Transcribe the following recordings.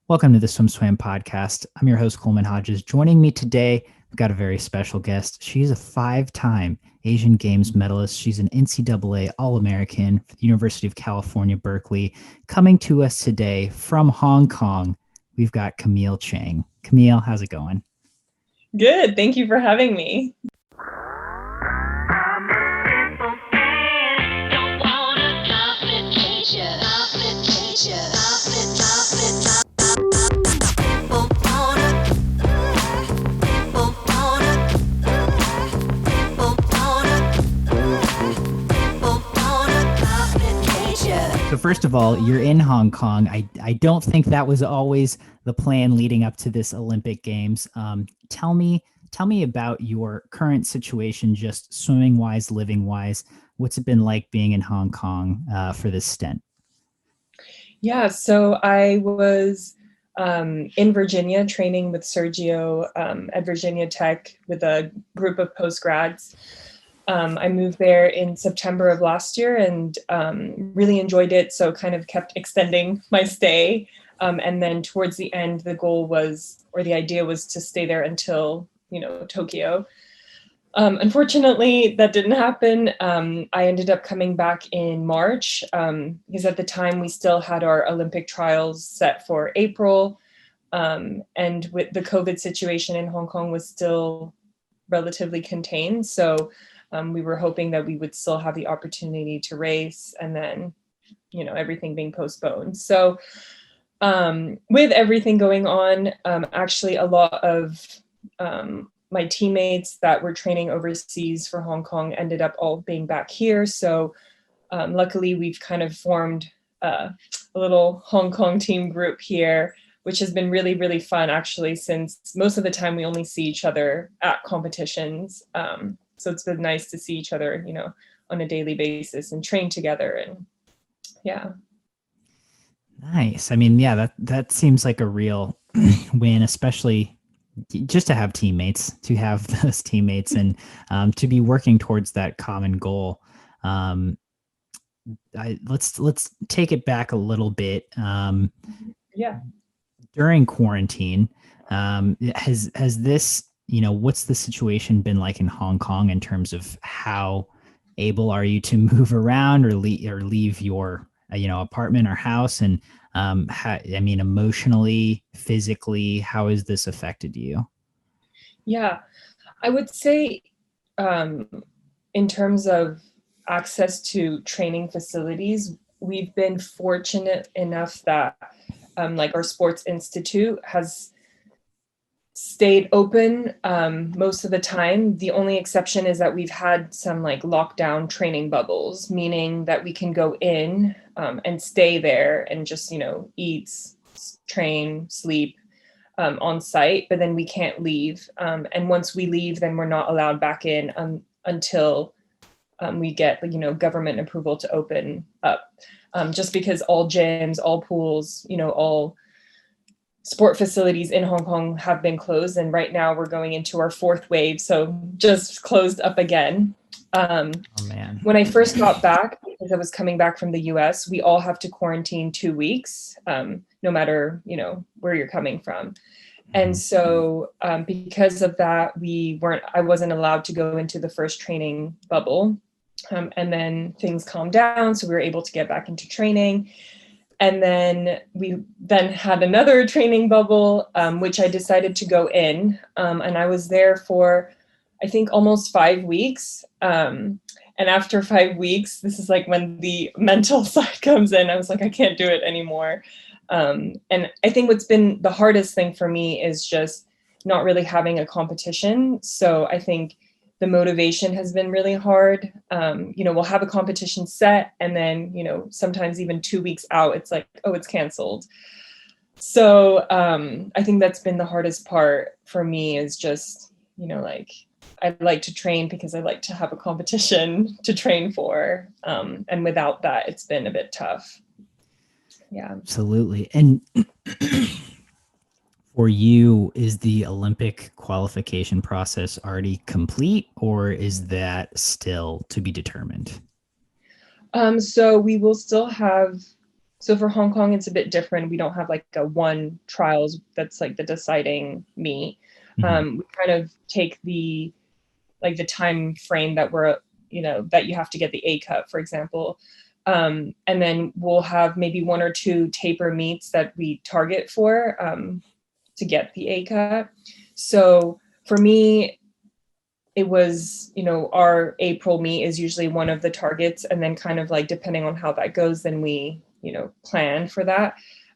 Welcome to the SwimSwam podcast. I'm your host, Coleman Hodges. Joining me today, we've got a very special guest. She's a five-time Asian Games medalist. She's an NCAA All-American for the University of California, Berkeley. Coming to us today from Hong Kong, we've got Camille Cheng. Camille, how's it going? Good. Thank you for having me. So first of all, you're in Hong Kong. I don't think that was always the plan leading up to this Olympic Games. Tell me about your current situation, just swimming wise, living wise. What's it been like being in Hong Kong for this stint? Yeah, so I was in Virginia training with Sergio at Virginia Tech with a group of postgrads. I moved there in September of last year and really enjoyed it, so kind of kept extending my stay. And then towards the end, the goal was, or the idea was, to stay there until, Tokyo. Unfortunately, that didn't happen. I ended up coming back in March because at the time we still had our Olympic trials set for April. And with the COVID situation in Hong Kong was still relatively contained. So we were hoping that we would still have the opportunity to race, and then, everything being postponed. So with everything going on, actually a lot of my teammates that were training overseas for Hong Kong ended up all being back here. So luckily we've kind of formed a little Hong Kong team group here, which has been really, really fun actually, since most of the time we only see each other at competitions. So it's been nice to see each other, on a daily basis and train together. And yeah. Nice. I mean, yeah, that seems like a real win, especially just to have teammates, and to be working towards that common goal. Let's take it back a little bit. Yeah. During quarantine, has this, what's the situation been like in Hong Kong in terms of how able are you to move around or leave your, apartment or house? And emotionally, physically, how has this affected you? Yeah, I would say in terms of access to training facilities, we've been fortunate enough that like our sports institute has stayed open most of the time. The only exception is that we've had some like lockdown training bubbles, meaning that we can go in and stay there and just, eat, train, sleep on site, but then we can't leave. And once we leave, then we're not allowed back in until we get, government approval to open up. Just because all gyms, all pools, all sport facilities in Hong Kong have been closed. And right now we're going into our fourth wave. So just closed up again. Oh, man. When I first got back, because I was coming back from the US, we all have to quarantine 2 weeks, no matter, where you're coming from. And so because of that, I wasn't allowed to go into the first training bubble. And then things calmed down. So we were able to get back into training. And then we then had another training bubble, which I decided to go in. And I was there for, I think, almost 5 weeks. And after 5 weeks, this is like when the mental side comes in. I was like, I can't do it anymore. And I think what's been the hardest thing for me is just not really having a competition. So I think the motivation has been really hard. We'll have a competition set, and then, sometimes even 2 weeks out, it's like, oh, it's canceled. So I think that's been the hardest part for me, is just, I like to train because I like to have a competition to train for. And without that, it's been a bit tough. Yeah, absolutely. And for you, is the Olympic qualification process already complete, or is that still to be determined? So we will still have So for Hong Kong, it's a bit different. We don't have like a one trials that's like the deciding meet. We kind of take the time frame that we're, that you have to get the A cut, for example. And then we'll have maybe one or two taper meets that we target for to get the A cut. So for me, it was, our April meet is usually one of the targets. And then kind of like, depending on how that goes, then we, plan for that.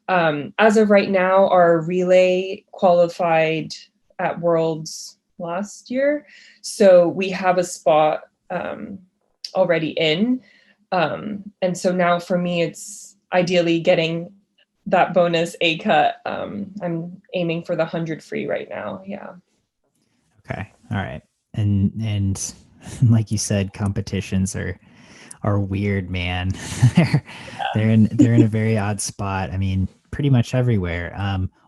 As of right now, our relay qualified at Worlds last year. So we have a spot already in. And so now for me, it's ideally getting that bonus A cut. I'm aiming for the 100 free right now. Yeah. Okay. All right. And like you said, competitions are weird, man. they're in a very odd spot. I mean, pretty much everywhere.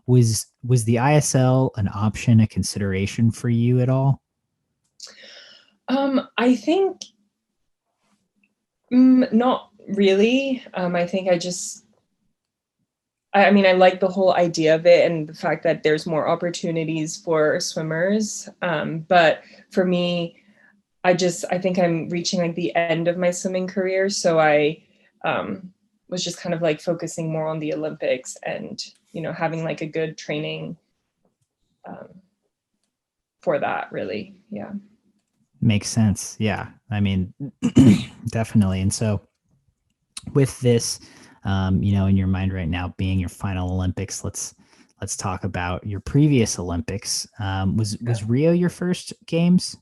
Was the ISL an option, a consideration for you at all? I think not really. I think I mean, I like the whole idea of it and the fact that there's more opportunities for swimmers. But for me, I think I'm reaching like the end of my swimming career. So I was just kind of like focusing more on the Olympics and, having like a good training for that, really. Yeah. Makes sense. Yeah. I mean, definitely. And so with this, in your mind right now being your final Olympics, let's talk about your previous Olympics. Was Rio your first games?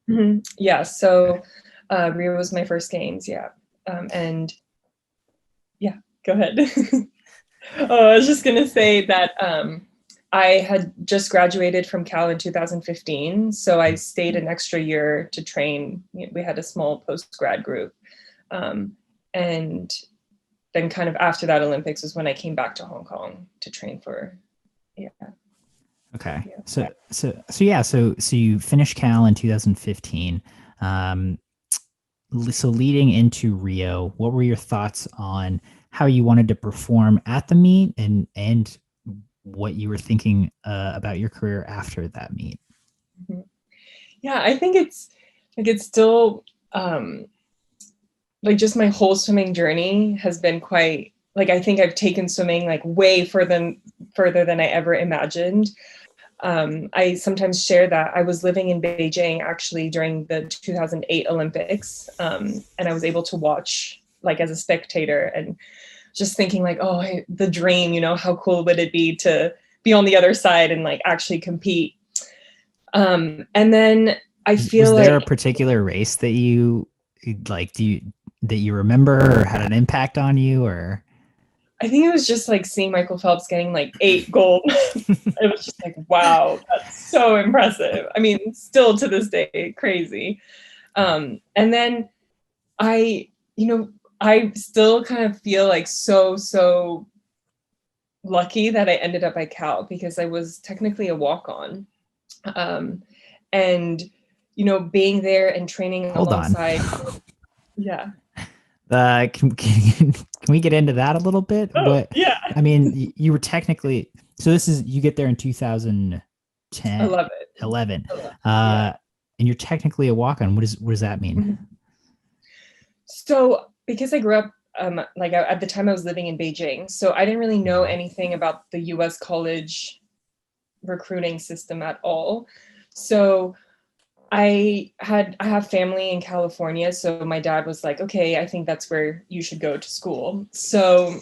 Mm-hmm. Yeah. So Rio was my first games. Yeah. And yeah, go ahead. Oh, I was just going to say that I had just graduated from Cal in 2015. So I stayed an extra year to train. We had a small post-grad group. And then kind of after that Olympics was when I came back to Hong Kong to train for, yeah. Okay. Yeah. So you finished Cal in 2015. So leading into Rio, what were your thoughts on how you wanted to perform at the meet and what you were thinking about your career after that meet? Mm-hmm. Yeah, I think it's still like just my whole swimming journey has been quite like, I think I've taken swimming like way further than I ever imagined. I sometimes share that I was living in Beijing actually during the 2008 Olympics, and I was able to watch like as a spectator and just thinking like, oh, the dream, how cool would it be to be on the other side and like actually compete. And then I feel was there like a particular race that you like, that you remember or had an impact on you, or? I think it was just like seeing Michael Phelps getting like 8 gold. It was just like, wow, that's so impressive. I mean, still to this day, crazy. And then I still kind of feel like so lucky that I ended up at Cal because I was technically a walk-on. And, being there and training alongside. Yeah. Can we get into that a little bit? Oh, yeah. I mean, you were technically, so you get there in 2010, 11. Yeah. And you're technically a walk-on. What does that mean? Mm-hmm. So because I grew up, like at the time I was living in Beijing, so I didn't really know anything about the US college recruiting system at all. So I have family in California, so my dad was like, okay, I think that's where you should go to school. So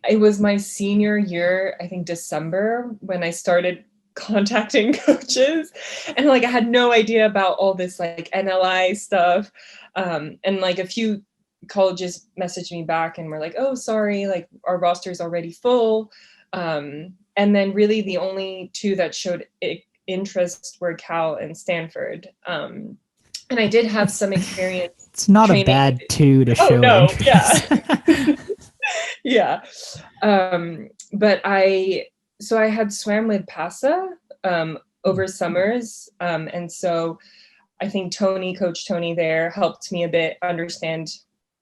it was my senior year, I think December, when I started contacting coaches, and like I had no idea about all this like NLI stuff. And like a few colleges messaged me back and were like, oh, sorry, like our roster is already full. And then really the only two that showed interest were Cal and Stanford. And I did have some experience. It's not a bad two to show interest. Yeah. But I had swam with PASA over summers. And so I think Coach Tony there helped me a bit understand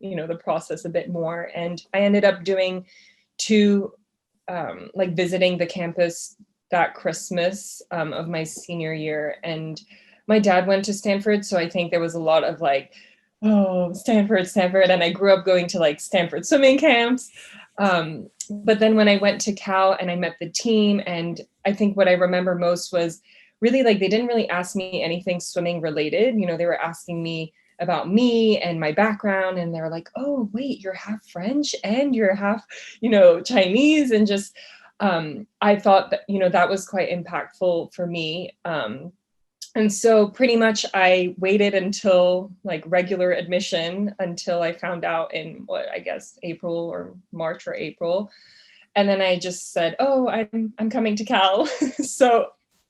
the process a bit more. And I ended up doing two, like visiting the campus that Christmas of my senior year. And my dad went to Stanford. So I think there was a lot of like, oh, Stanford. And I grew up going to like Stanford swimming camps. But then when I went to Cal and I met the team, and I think what I remember most was really like, they didn't really ask me anything swimming related. They were asking me about me and my background. And they were like, oh, wait, you're half French and you're half, Chinese. And just, I thought that, that was quite impactful for me. And so pretty much I waited until like regular admission until I found out in April or March or April. And then I just said, oh, I'm coming to Cal. So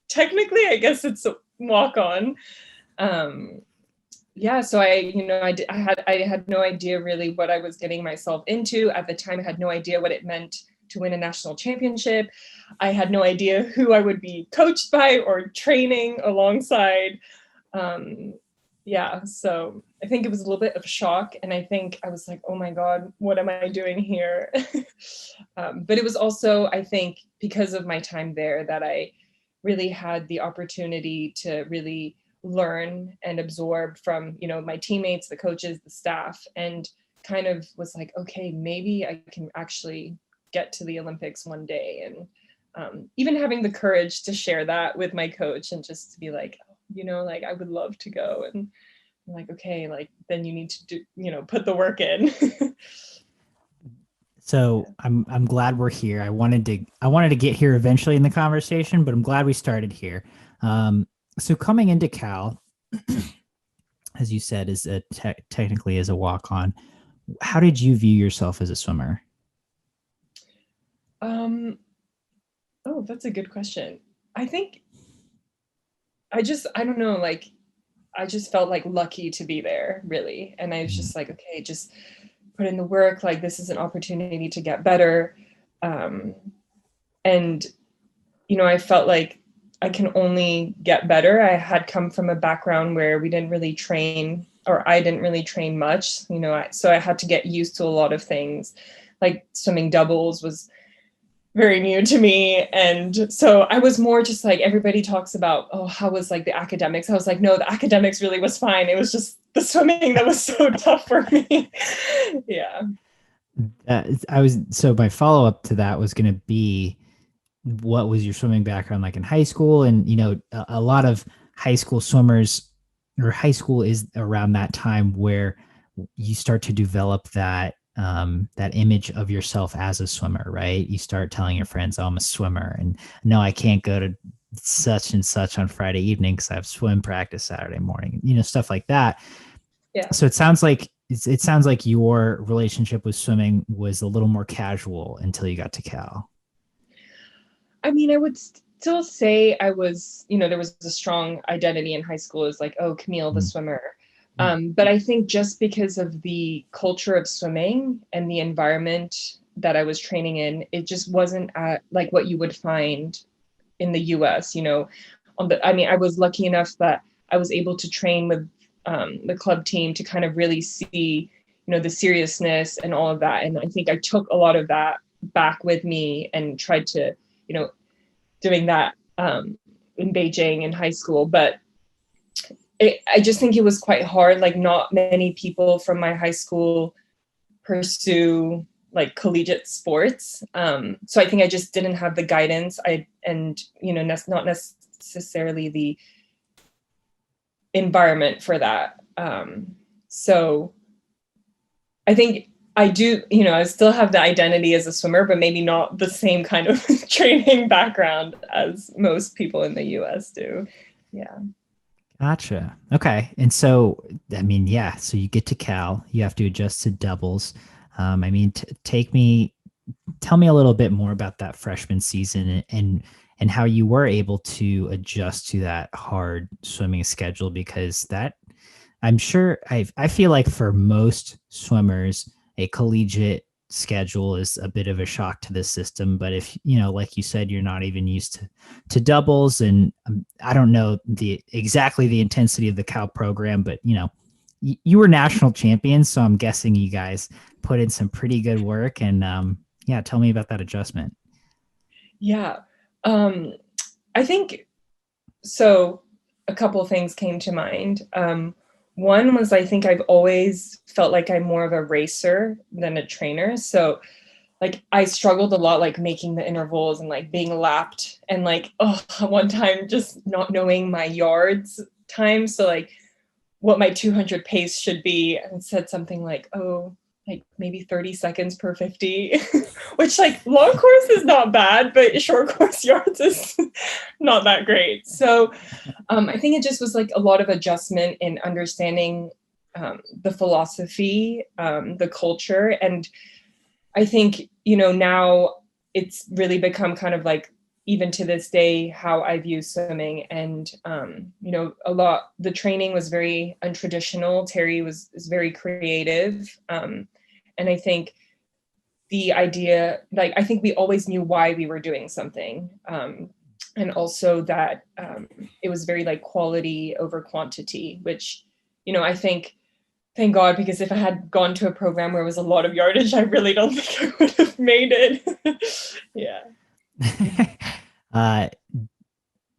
technically, I guess it's a walk on. So I had no idea really what I was getting myself into. At the time, I had no idea what it meant to win a national championship. I had no idea who I would be coached by or training alongside. So I think it was a little bit of a shock. And I think I was like, oh my God, what am I doing here? But it was also, I think, because of my time there that I really had the opportunity to really learn and absorb from, my teammates, the coaches, the staff, and kind of was like, okay, maybe I can actually get to the Olympics one day. And even having the courage to share that with my coach and just to be like, like I would love to go. And I'm like, okay, like then you need to do, put the work in. So I'm glad we're here. I wanted to get here eventually in the conversation, but I'm glad we started here. So coming into Cal, as you said, is technically as a walk-on. How did you view yourself as a swimmer? Oh, that's a good question. I think I don't know, like, I just felt like lucky to be there, really. And I was just like, okay, just put in the work. Like, this is an opportunity to get better. And, I felt like I can only get better. I had come from a background where we didn't really train, or I didn't really train much, so I had to get used to a lot of things. Like swimming doubles was very new to me. And so I was more just like, everybody talks about, oh, how was like the academics? I was like, no, the academics really was fine. It was just the swimming that was so tough for me. Yeah. So my follow-up to that was going to be, what was your swimming background like in high school? And, a lot of high school swimmers, or high school is around that time where you start to develop that image of yourself as a swimmer, right? You start telling your friends, oh, I'm a swimmer, and no, I can't go to such and such on Friday evening because I have swim practice Saturday morning, stuff like that. Yeah. So it sounds like your relationship with swimming was a little more casual until you got to Cal. I mean, I would still say I was, there was a strong identity in high school as like, oh, Camille, the swimmer. But I think just because of the culture of swimming and the environment that I was training in, it just wasn't like what you would find in the US, I was lucky enough that I was able to train with the club team to kind of really see, the seriousness and all of that. And I think I took a lot of that back with me and tried to, doing that in Beijing in high school. But I just think it was quite hard. Like, not many people from my high school pursue like collegiate sports. So I think I just didn't have the guidance. Not necessarily the environment for that. So I think I do, I still have the identity as a swimmer, but maybe not the same kind of training background as most people in the US do. Yeah. Gotcha. Okay. And so, so you get to Cal, you have to adjust to doubles. Tell me a little bit more about that freshman season and how you were able to adjust to that hard swimming schedule, because that, I'm sure, I feel like for most swimmers, a collegiate schedule is a bit of a shock to the system. But if, like you said, you're not even used to doubles, and I don't know exactly the intensity of the Cal program, but, you were national champions, so I'm guessing you guys put in some pretty good work. And yeah, tell me about that adjustment. Yeah. I think so. A couple of things came to mind. One was, I think I've always felt like I'm more of a racer than a trainer. So like I struggled a lot, like making the intervals and like being lapped, and like, oh, one time just not knowing my yards time. So like what my 200 pace should be, and said something like, oh, like maybe 30 seconds per 50, which like long course is not bad, but short course yards is not that great. So I think it just was like a lot of adjustment in understanding the philosophy, the culture. And I think, now it's really become kind of like, even to this day, how I view swimming. And, the training was very untraditional. Terry is very creative. And I think the idea, like, I think we always knew why we were doing something. And also that it was very like quality over quantity, which, I think, thank God, because if I had gone to a program where it was a lot of yardage, I really don't think I would have made it. Yeah.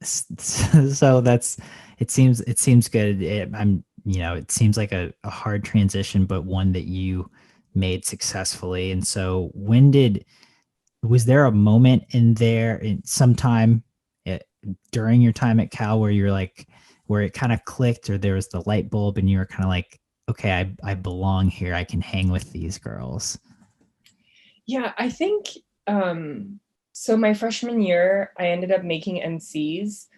So it seems good. It seems like a hard transition, but one that you made successfully. And so was there a moment in there in sometime during your time at Cal where you're like, where it kind of clicked, or there was the light bulb and you were kind of like, okay, I belong here. I can hang with these girls. Yeah, I think, so my freshman year, I ended up making NCs.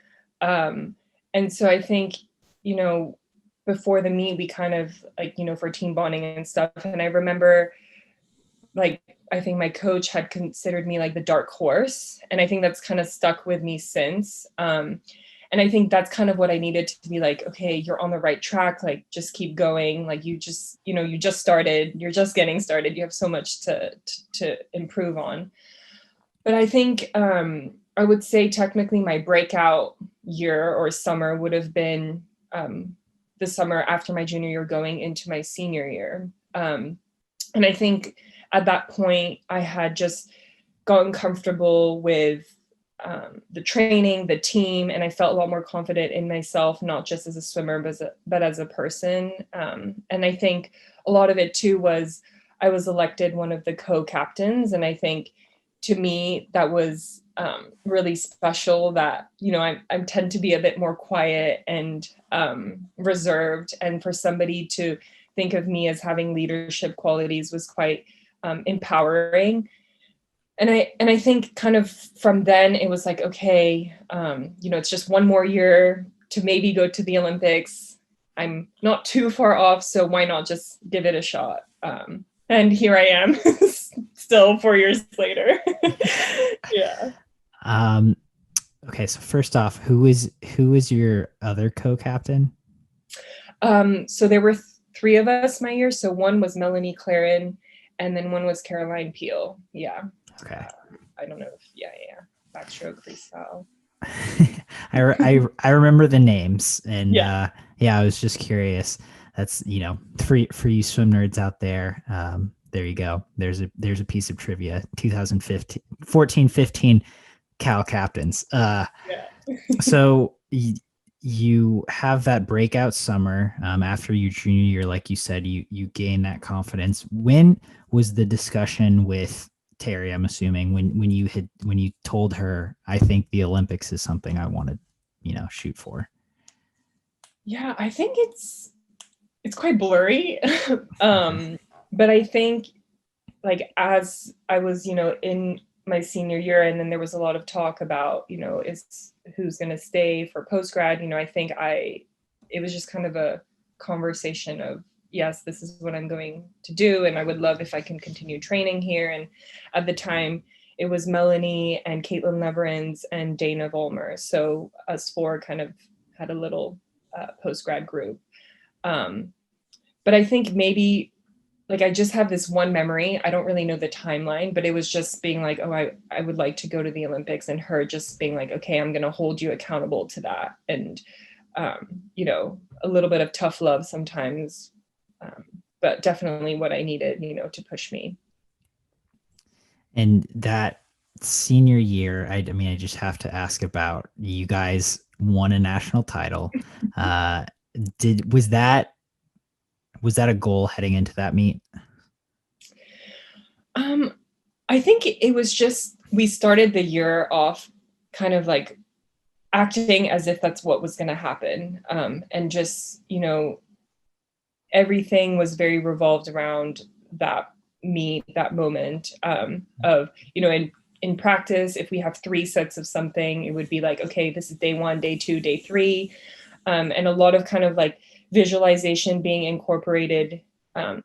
And so I think, before the meet, we kind of like, for team bonding and stuff. And I remember, like, I think my coach had considered me like the dark horse. And I think that's kind of stuck with me since. And I think that's kind of what I needed to be like, okay, you're on the right track. Like, just keep going. Like, you just started, you're just getting started. You have so much to improve on. But I think I would say technically my breakout year or summer would have been the summer after my junior year going into my senior year. And I think at that point I had just gotten comfortable with the training, the team, and I felt a lot more confident in myself, not just as a swimmer, but as a person. And I think a lot of it too was I was elected one of the co-captains. And I think to me, that was really special that, I tend to be a bit more quiet and reserved. And for somebody to think of me as having leadership qualities was quite empowering. And I think kind of from then it was like, okay, it's just one more year to maybe go to the Olympics. I'm not too far off, so why not just give it a shot? And here I am still 4 years later. Yeah. Okay. So first off, who is your other co-captain? So there were three of us my year. So one was Melanie Claren, and then one was Caroline Peel. Yeah. Okay. I don't know if, yeah. Backstroke freestyle. I remember the names, and Yeah. I was just curious. That's, for you swim nerds out there. There you go. There's a piece of trivia. 2015, 14, 15 Cal captains. Yeah. So you have that breakout summer after your junior year, like you said, you gain that confidence. When was the discussion with Terry, I'm assuming, when you told her, I think the Olympics is something I want to, shoot for? Yeah, I think it's quite blurry. But I think like as I was, in my senior year, and then there was a lot of talk about, is who's going to stay for post-grad. I think it was just kind of a conversation of, yes, this is what I'm going to do, and I would love if I can continue training here. And at the time, it was Melanie and Caitlin Leverins and Dana Vollmer. So us four kind of had a little post-grad group. But I think maybe, like, I just have this one memory. I don't really know the timeline, but it was just being like, oh, I would like to go to the Olympics, and her just being like, okay, I'm going to hold you accountable to that. And, a little bit of tough love sometimes but definitely what I needed, to push me. And that senior year, I mean, I just have to ask about, you guys won a national title. Was that a goal heading into that meet? I think it was just, we started the year off kind of like acting as if that's what was going to happen. And just, everything was very revolved around that meet, that moment of, in practice, if we have 3 sets of something, it would be like, okay, this is day 1, day 2, day 3. And a lot of kind of like visualization being incorporated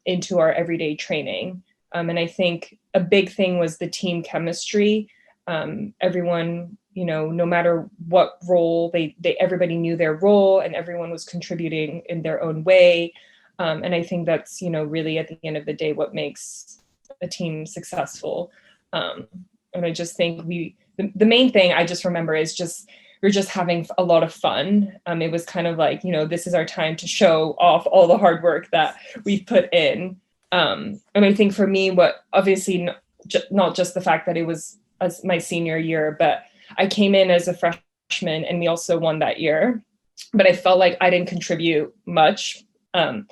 into our everyday training. And I think a big thing was the team chemistry. Everyone, no matter what role, everybody knew their role and everyone was contributing in their own way. And I think that's, really at the end of the day, what makes a team successful. And I just think the main thing I just remember is we're just having a lot of fun. It was kind of like, this is our time to show off all the hard work that we've put in. And I think for me, what obviously not just the fact that it was my senior year, but I came in as a freshman and we also won that year, but I felt like I didn't contribute much. And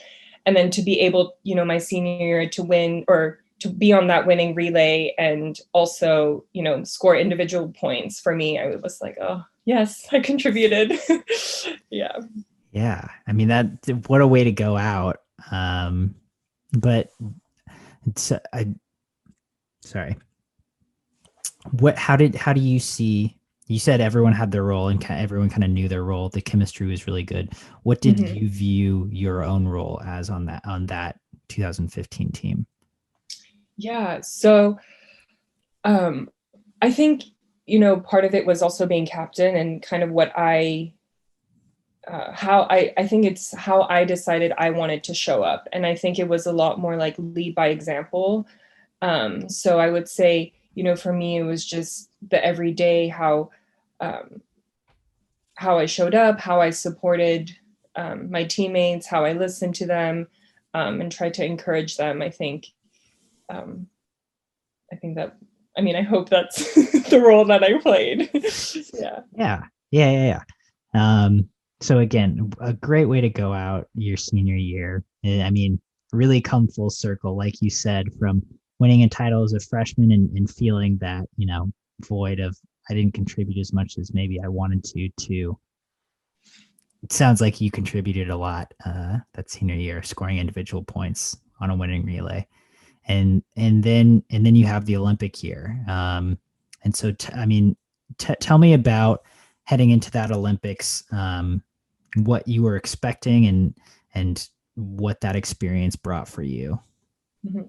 then to be able, my senior year to win or to be on that winning relay and also, score individual points, for me, I was like, oh, yes, I contributed. Yeah. Yeah. I mean, what a way to go out. But sorry. How do you see, you said everyone had their role and everyone kind of knew their role. The chemistry was really good. What did you view your own role as on that 2015 team? Yeah. So, I think, part of it was also being captain and kind of what I think it's how I decided I wanted to show up. And I think it was a lot more like lead by example. So I would say, for me, it was just the everyday, how I showed up, how I supported my teammates, how I listened to them, and tried to encourage them. I think that, I hope that's the role that I played. Yeah. So again, a great way to go out your senior year. I mean, really come full circle, like you said, from winning a title as a freshman and feeling that, void of, I didn't contribute as much as maybe I wanted to it sounds like you contributed a lot that senior year, scoring individual points on a winning relay. And then you have the Olympic year. And so, tell me about heading into that Olympics, what you were expecting and what that experience brought for you. Mm-hmm.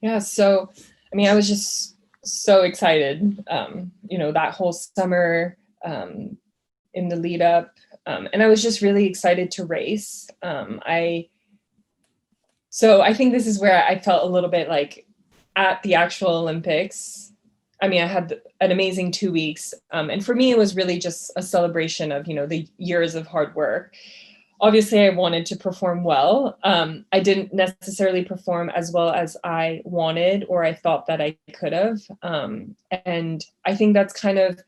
Yeah. So, I was just so excited, that whole summer in the lead up. And I was just really excited to race. So I think this is where I felt a little bit like at the actual Olympics. I had an amazing 2 weeks. And for me, it was really just a celebration of, the years of hard work. Obviously, I wanted to perform well. I didn't necessarily perform as well as I wanted or I thought that I could have. And I think that's kind of,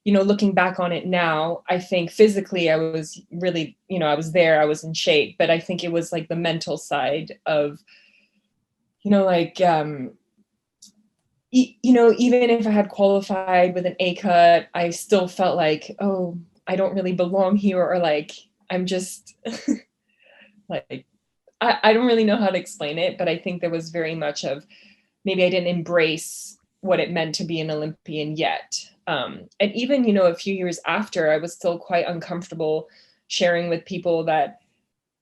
looking back on it now, I think physically I was really, I was there, I was in shape, but I think it was like the mental side of, even if I had qualified with an A cut, I still felt like, oh, I don't really belong here, or like, I'm just like, I don't really know how to explain it, but I think there was very much of maybe I didn't embrace what it meant to be an Olympian yet. And even, a few years after, I was still quite uncomfortable sharing with people that,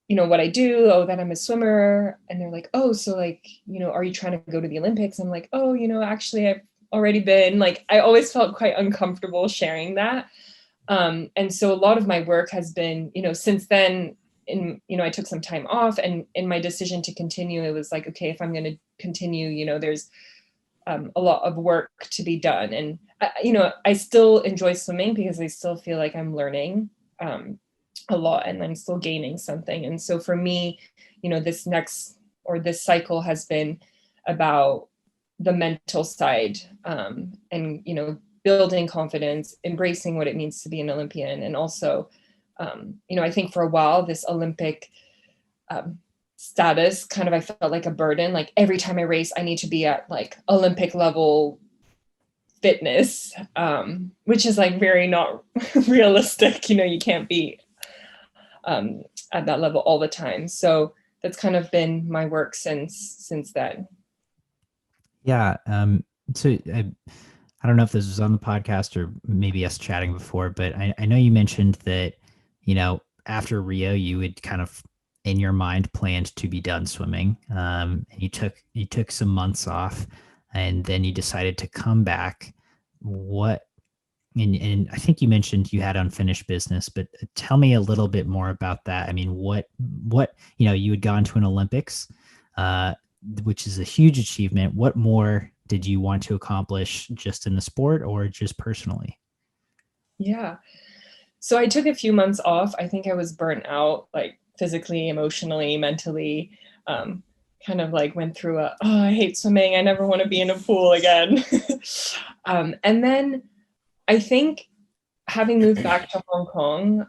what I do, that I'm a swimmer. And they're like, oh, so like, are you trying to go to the Olympics? I'm like, oh, actually I've already been. Like, I always felt quite uncomfortable sharing that. And so a lot of my work has been, since then, I took some time off, and in my decision to continue, it was like, okay, if I'm going to continue, there's a lot of work to be done. And, I still enjoy swimming because I still feel like I'm learning. a lot and I'm still gaining something. And so for me, this cycle has been about the mental side, and, building confidence, embracing what it means to be an Olympian. And also, I think for a while, this Olympic status kind of, I felt like a burden. Like every time I race, I need to be at like Olympic level fitness, which is like very not realistic. You can't be at that level all the time. So that's kind of been my work since then. Yeah. So I don't know if this was on the podcast or maybe us chatting before, but I know you mentioned that, after Rio, you had kind of in your mind planned to be done swimming. And you took some months off, and then you decided to come back. And I think you mentioned you had unfinished business, but tell me a little bit more about that. I mean, what you had gone to an Olympics, which is a huge achievement. What more did you want to accomplish just in the sport or just personally? Yeah. So I took a few months off. I think I was burnt out, like physically, emotionally, mentally. Kind of like went through I hate swimming. I never want to be in a pool again. And then I think having moved back to Hong Kong,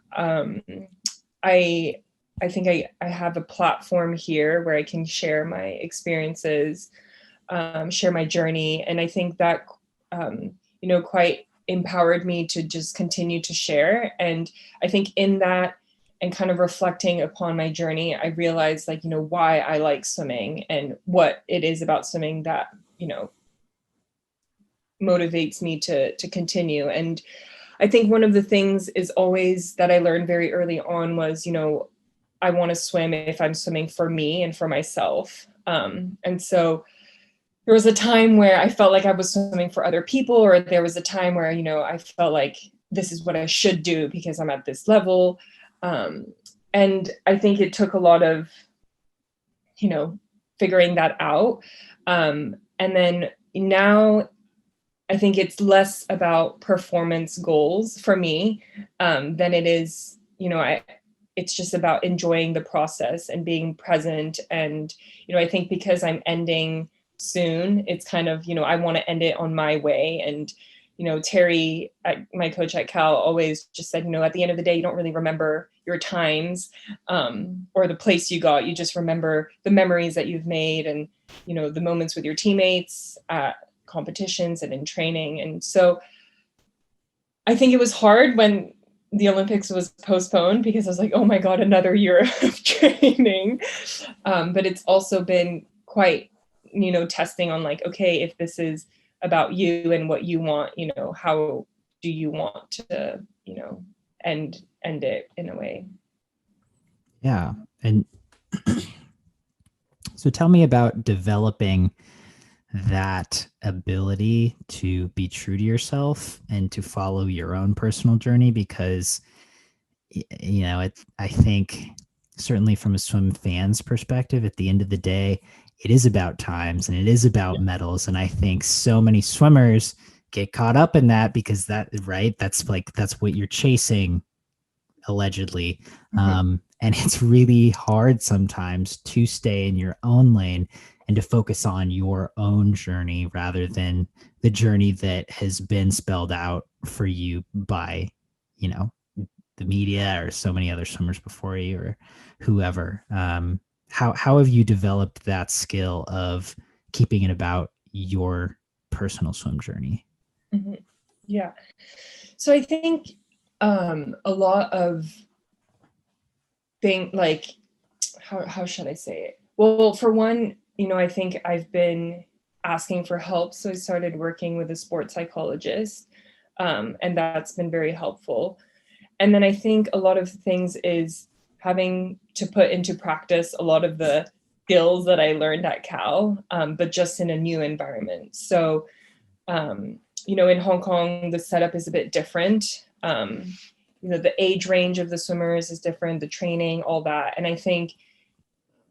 I think I have a platform here where I can share my experiences, share my journey. And I think that, quite empowered me to just continue to share. And I think in that and kind of reflecting upon my journey, I realized why I like swimming and what it is about swimming that, motivates me to continue. And I think one of the things is always that I learned very early on was, I want to swim if I'm swimming for me and for myself. And so there was a time where I felt like I was swimming for other people, or there was a time where, I felt like this is what I should do because I'm at this level. And I think it took a lot of, figuring that out. And then now I think it's less about performance goals for me, than it is, it's just about enjoying the process and being present. And, I think because I'm ending soon, it's kind of, I want to end it on my way. And, Terry, my coach at Cal, always just said, at the end of the day, you don't really remember your times, or the place you got. You just remember the memories that you've made and, the moments with your teammates at competitions and in training. And so I think it was hard when the Olympics was postponed because I was like, oh my God, another year of training. But it's also been quite, testing on like, okay, if this is about you and what you want, how do you want to, end it in a way? Yeah. And so tell me about developing that ability to be true to yourself and to follow your own personal journey, because I think certainly from a swim fan's perspective, at the end of the day, it is about times and it is about medals. And I think so many swimmers get caught up in that because that's what you're chasing, allegedly. Mm-hmm. And it's really hard sometimes to stay in your own lane and to focus on your own journey rather than the journey that has been spelled out for you by, the media or so many other swimmers before you or whoever. How have you developed that skill of keeping it about your personal swim journey? Mm-hmm. Yeah. So I think a lot of things like, how should I say it? Well, for one, I think I've been asking for help. So I started working with a sports psychologist, and that's been very helpful. And then I think a lot of things is having to put into practice a lot of the skills that I learned at Cal, but just in a new environment. So, in Hong Kong, the setup is a bit different. The age range of the swimmers is different, the training, all that. And I think,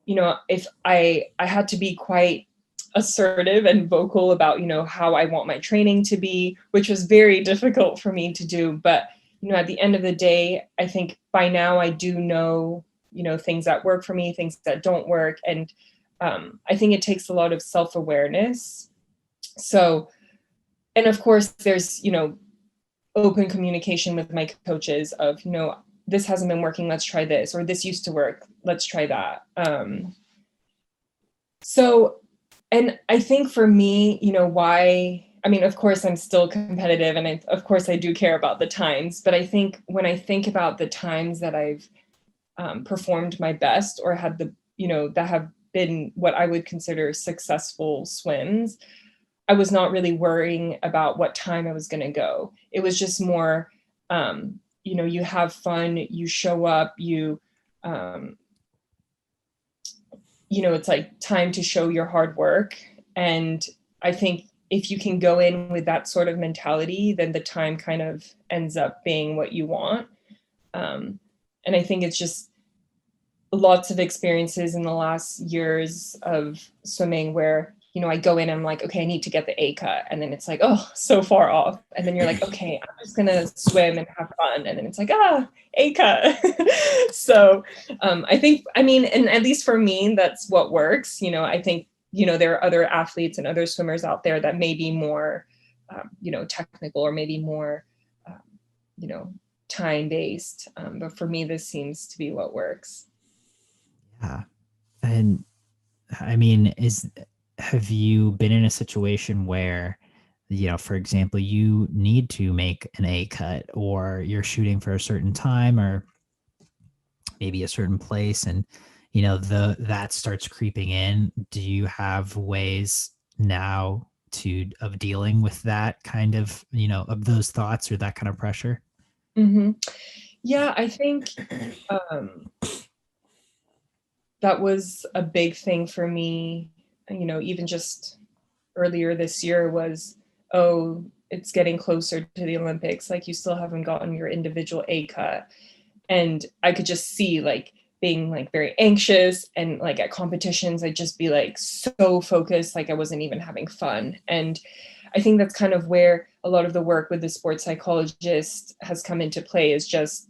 if I had to be quite assertive and vocal about, how I want my training to be, which was very difficult for me to do. But at the end of the day, I think by now I do know, things that work for me, things that don't work. And I think it takes a lot of self-awareness. So, and of course there's, open communication with my coaches of, this hasn't been working, let's try this, or this used to work, let's try that. So, and I think for me, why, I mean, of course I'm still competitive, and of course I do care about the times, but I think when I think about the times that I've performed my best, or had the, that have been what I would consider successful swims, I was not really worrying about what time I was going to go. It was just more, you have fun, you show up, it's like time to show your hard work. And I think if you can go in with that sort of mentality, then the time kind of ends up being what you want. And I think it's just lots of experiences in the last years of swimming where, I go in, I'm like, okay, I need to get the A cut. And then it's like, oh, so far off. And then you're like, okay, I'm just going to swim and have fun. And then it's like, A cut. So I think, and at least for me, that's what works. I think, there are other athletes and other swimmers out there that may be more, technical, or maybe more, time-based. But for me, this seems to be what works. Yeah. And I mean, have you been in a situation where, for example, you need to make an A cut, or you're shooting for a certain time, or maybe a certain place, and, that starts creeping in? Do you have ways now of dealing with that kind of, of those thoughts or that kind of pressure? Mm-hmm. Yeah, I think that was a big thing for me, even just earlier this year was, oh, it's getting closer to the Olympics. Like, you still haven't gotten your individual A cut. And I could just see like being like very anxious, and like at competitions, I'd just be like so focused, like I wasn't even having fun. And I think that's kind of where a lot of the work with the sports psychologist has come into play, is just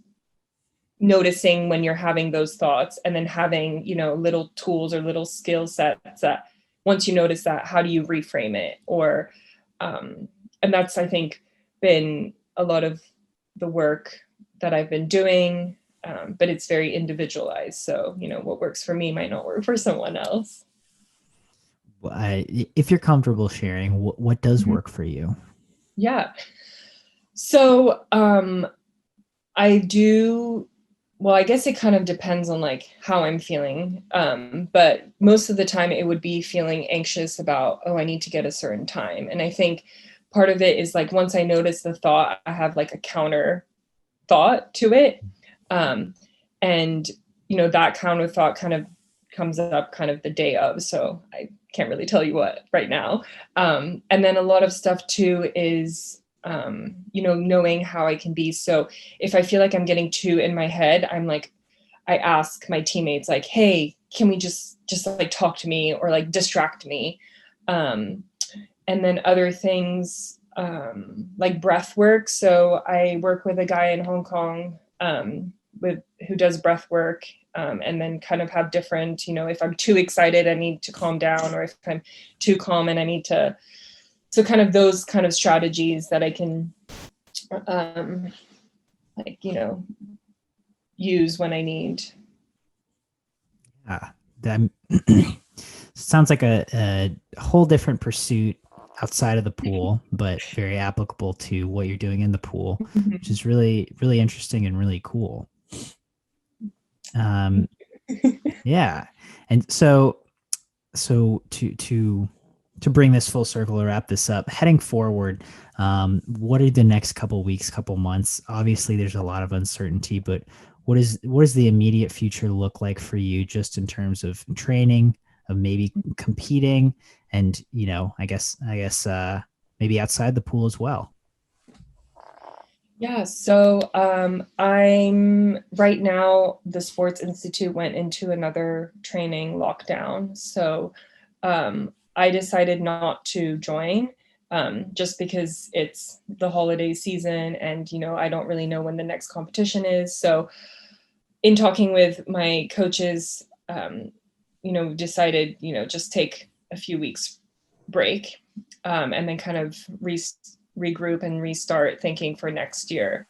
noticing when you're having those thoughts, and then having, little tools or little skill sets that once you notice that, how do you reframe it? Or, and that's, I think, been a lot of the work that I've been doing, but it's very individualized. So, what works for me might not work for someone else. Well, if you're comfortable sharing, what does work for you? Yeah. So, I do, well, I guess it kind of depends on like how I'm feeling. But most of the time it would be feeling anxious about, oh, I need to get a certain time. And I think part of it is like, once I notice the thought, I have like a counter thought to it. And, that counter thought kind of comes up kind of the day of. So I can't really tell you what right now. And then a lot of stuff too is, knowing how I can be. So if I feel like I'm getting too in my head, I'm like, I ask my teammates like, hey, can we just like talk to me, or like distract me? And then other things, like breath work. So I work with a guy in Hong Kong, who does breath work, and then kind of have different, if I'm too excited, I need to calm down, or if I'm too calm and I need to, so kind of those kind of strategies that I can, use when I need. Yeah, that sounds like a whole different pursuit outside of the pool, but very applicable to what you're doing in the pool, which is really, really interesting and really cool. Yeah. And so to bring this full circle, or wrap this up, heading forward, what are the next couple weeks, couple months? Obviously there's a lot of uncertainty, but what does the immediate future look like for you, just in terms of training, of maybe competing, and, I guess maybe outside the pool as well? Yeah, so I'm right now, the Sports Institute went into another training lockdown. So I decided not to join. just because it's the holiday season and, I don't really know when the next competition is. So in talking with my coaches, decided, just take a few weeks break, and then kind of regroup and restart thinking for next year.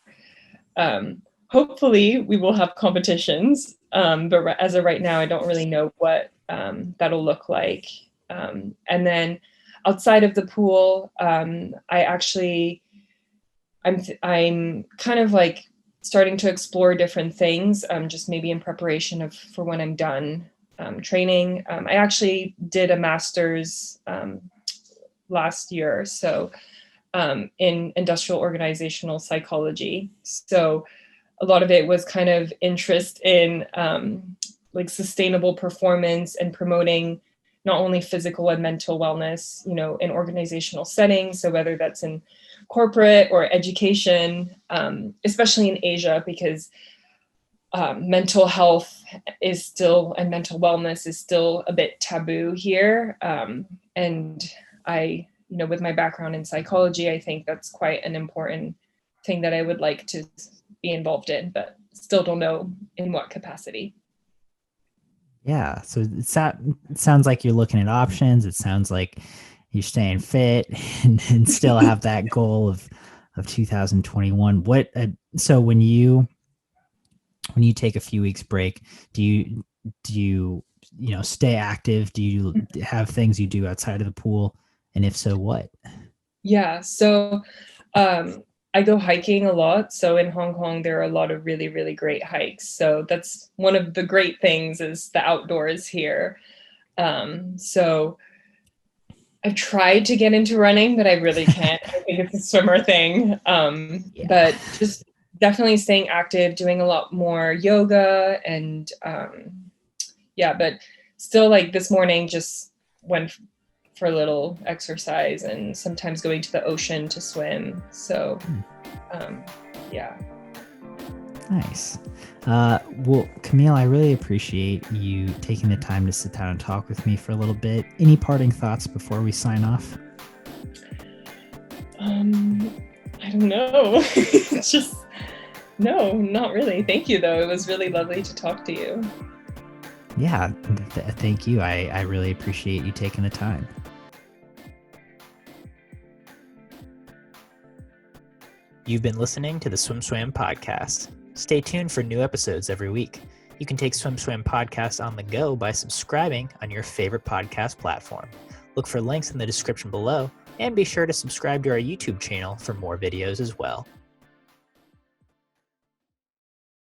Hopefully we will have competitions, but as of right now, I don't really know what that'll look like. And then outside of the pool, I'm kind of like starting to explore different things, just maybe in preparation for when I'm done training. I actually did a master's last year, so in industrial organizational psychology. So a lot of it was kind of interest in like sustainable performance and promoting not only physical and mental wellness, in organizational settings. So whether that's in corporate or education, especially in Asia, because mental health and mental wellness is still a bit taboo here. And I, with my background in psychology, I think that's quite an important thing that I would like to be involved in, but still don't know in what capacity. Yeah. So it sounds like you're looking at options. It sounds like you're staying fit and still have that goal of 2021. So when you take a few weeks break, do you stay active? Do you have things you do outside of the pool? And if so, what? Yeah. So I go hiking a lot. So in Hong Kong, there are a lot of really, really great hikes. So that's one of the great things is the outdoors here. So I've tried to get into running, but I really can't. I think it's a swimmer thing. But just definitely staying active, doing a lot more yoga and but still like this morning just went for a little exercise and sometimes going to the ocean to swim. So, Nice. Well, Camille, I really appreciate you taking the time to sit down and talk with me for a little bit. Any parting thoughts before we sign off? I don't know. It's just, no, not really. Thank you though. It was really lovely to talk to you. Yeah, thank you. I really appreciate you taking the time. You've been listening to the SwimSwam podcast. Stay tuned for new episodes every week. You can take SwimSwam podcast on the go by subscribing on your favorite podcast platform. Look for links in the description below, and be sure to subscribe to our YouTube channel for more videos as well.